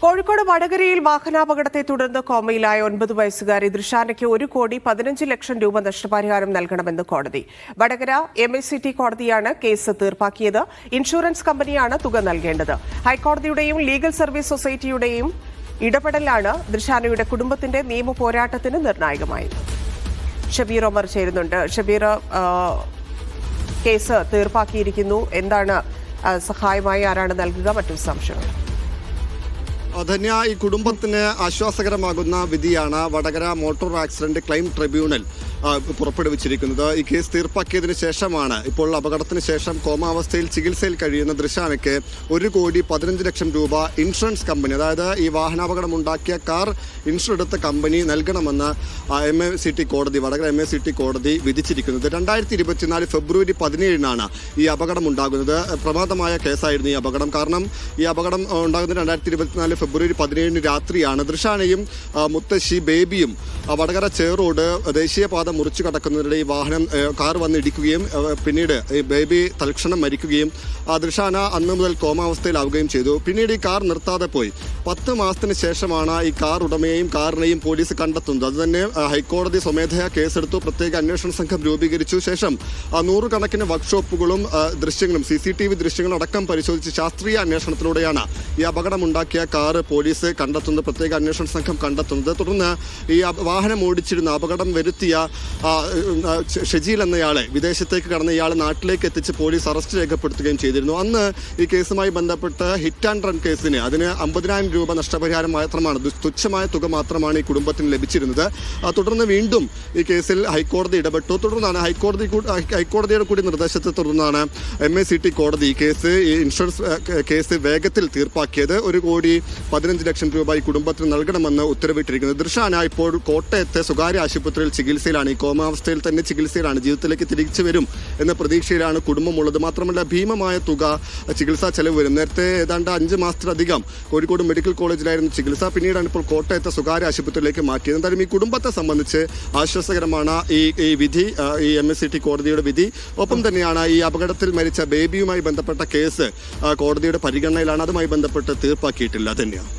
കോഴിക്കോട് വടകരയിൽ വാഹനാപകടത്തെ തുടർന്ന് കോമയിലായ 9 വയസ്സുകാരി ദൃശാനയ്ക്ക് 1,15,00,000 രൂപ നഷ്ടപരിഹാരം നൽകണമെന്ന് കോടതി. വടകര MACT കോടതിയാണ് കേസ് തീർപ്പാക്കിയത്. ഇൻഷുറൻസ് കമ്പനിയാണ് തുക നൽകേണ്ടത്. ഹൈക്കോടതിയുടെയും ലീഗൽ സർവീസ് സൊസൈറ്റിയുടെയും ഇടപെടലാണ് ദൃശാനയുടെ കുടുംബത്തിന്റെ നിയമ പോരാട്ടത്തിന് നിർണായകമായത്. ഷബീർ ഒമർ ചേരുന്നുണ്ട്. ഷബീർ, കേസ് തീർപ്പാക്കിയിരിക്കുന്നു. എന്താണ് സഹായമായി ആരാണ് നൽകുക? മറ്റു സംശയങ്ങൾ? ധന്യ, ഈ കുടുംബത്തിന് ആശ്വാസകരമാകുന്ന വിധിയാണ് Vadakara motor accident claim tribunal പുറപ്പെടുവിച്ചിരിക്കുന്നത്. ഈ കേസ് തീർപ്പാക്കിയതിനു ശേഷമാണ് ഇപ്പോൾ അപകടത്തിന് ശേഷം കോമാവസ്ഥയിൽ ചികിത്സയിൽ കഴിയുന്ന ദൃശാനയ്ക്ക് 1,15,00,000 രൂപ ഇൻഷുറൻസ് കമ്പനി, അതായത് ഈ വാഹനാപകടം ഉണ്ടാക്കിയ കാർ ഇൻഷുർ എടുത്ത കമ്പനി നൽകണമെന്ന് MACT കോടതി, വടകര MACT കോടതി വിധിച്ചിരിക്കുന്നത്. 2024 ഫെബ്രുവരി 17-നാണ് ഈ അപകടം ഉണ്ടാകുന്നത്. പ്രമാദമായ കേസായിരുന്നു ഈ അപകടം. കാരണം ഈ അപകടം ഉണ്ടാകുന്നത് 2024 ഫെബ്രുവരി 17 രാത്രിയാണ്. ദൃശാനയും മുത്തശ്ശി ബേബിയും വടകര ചേറോഡ് ദേശീയപാത മുറിച്ചു കടക്കുന്നതിനിടെ ഈ കാർ വന്ന് ഇടിക്കുകയും പിന്നീട് ഈ ബേബി തൽക്ഷണം മരിക്കുകയും ദൃശാന അന്ന് മുതൽ കോമാവസ്ഥയിലാവുകയും ചെയ്തു. പിന്നീട് ഈ കാർ നിർത്താതെ പോയി. 10 മാസത്തിന് ശേഷമാണ് ഈ കാർ ഉടമയെയും കാറിനെയും പോലീസ് കണ്ടെത്തുന്നത്. അതുതന്നെ ഹൈക്കോടതി സ്വമേധയാ കേസെടുത്തു. പ്രത്യേക അന്വേഷണ സംഘം രൂപീകരിച്ചു. ശേഷം 100 കണക്കിന് വർക്ക്ഷോപ്പുകളും ദൃശ്യങ്ങളും CCTV ദൃശ്യങ്ങളും അടക്കം പരിശോധിച്ച് ശാസ്ത്രീയ അന്വേഷണത്തിലൂടെയാണ് ഈ അപകടമുണ്ടാക്കിയ കാർ പോലീസ് കണ്ടെത്തുന്നത്, പ്രത്യേക അന്വേഷണ സംഘം കണ്ടെത്തുന്നത്. തുടർന്ന് ഈ വാഹനം ഓടിച്ചിരുന്ന അപകടം വരുത്തിയ ഷജീൽ എന്നയാളെ, വിദേശത്തേക്ക് കടന്ന ഇയാളെ നാട്ടിലേക്ക് എത്തിച്ച് പോലീസ് അറസ്റ്റ് രേഖപ്പെടുത്തുകയും ചെയ്തിരുന്നു. അന്ന് ഈ കേസുമായി ബന്ധപ്പെട്ട് ഹിറ്റ് ആൻഡ് റൺ കേസിന് അതിന് 50,000 രൂപ നഷ്ടപരിഹാരം മാത്രമാണ്, തുച്ഛമായ തുക മാത്രമാണ് ഈ കുടുംബത്തിന് ലഭിച്ചിരുന്നത്. തുടർന്ന് വീണ്ടും ഈ കേസിൽ ഹൈക്കോടതി ഇടപെട്ടു. തുടർന്നാണ് ഹൈക്കോടതിയുടെ കൂടി നിർദ്ദേശത്തെ തുടർന്നാണ് MACT കോടതി ഈ ഇൻഷുറൻസ് കേസ് വേഗത്തിൽ തീർപ്പാക്കിയത്. 1,15,00,000 രൂപ ഈ കുടുംബത്തിന് നൽകണമെന്ന് ഉത്തരവിട്ടിരിക്കുന്നത്. ദൃശാന ഇപ്പോൾ കോട്ടയത്തെ സ്വകാര്യ ആശുപത്രിയിൽ ചികിത്സയിലാണ്. ഈ കോമാവസ്ഥയിൽ തന്നെ ചികിത്സയിലാണ്. ജീവിതത്തിലേക്ക് തിരിച്ചു വരും എന്ന പ്രതീക്ഷയിലാണ് കുടുംബമുള്ളത്. മാത്രമല്ല ഭീമമായ തുക ചികിത്സാ ചെലവ് വരും. നേരത്തെ ഏതാണ്ട് 5 മാസത്തിലധികം കോഴിക്കോട് മെഡിക്കൽ കോളേജിലായിരുന്നു ചികിത്സ. പിന്നീടാണ് ഇപ്പോൾ കോട്ടയത്തെ സ്വകാര്യ ആശുപത്രിയിലേക്ക് മാറ്റിയത്. എന്തായാലും ഈ കുടുംബത്തെ സംബന്ധിച്ച് ആശ്വാസകരമാണ് ഈ വിധി, ഈ MACT കോടതിയുടെ വിധി. ഒപ്പം തന്നെയാണ് ഈ അപകടത്തിൽ മരിച്ച ബേബിയുമായി ബന്ധപ്പെട്ട കേസ് കോടതിയുടെ പരിഗണനയിലാണ്. അതുമായി ബന്ധപ്പെട്ട് തീർപ്പാക്കിയിട്ടില്ല. തന്നെയാണ്.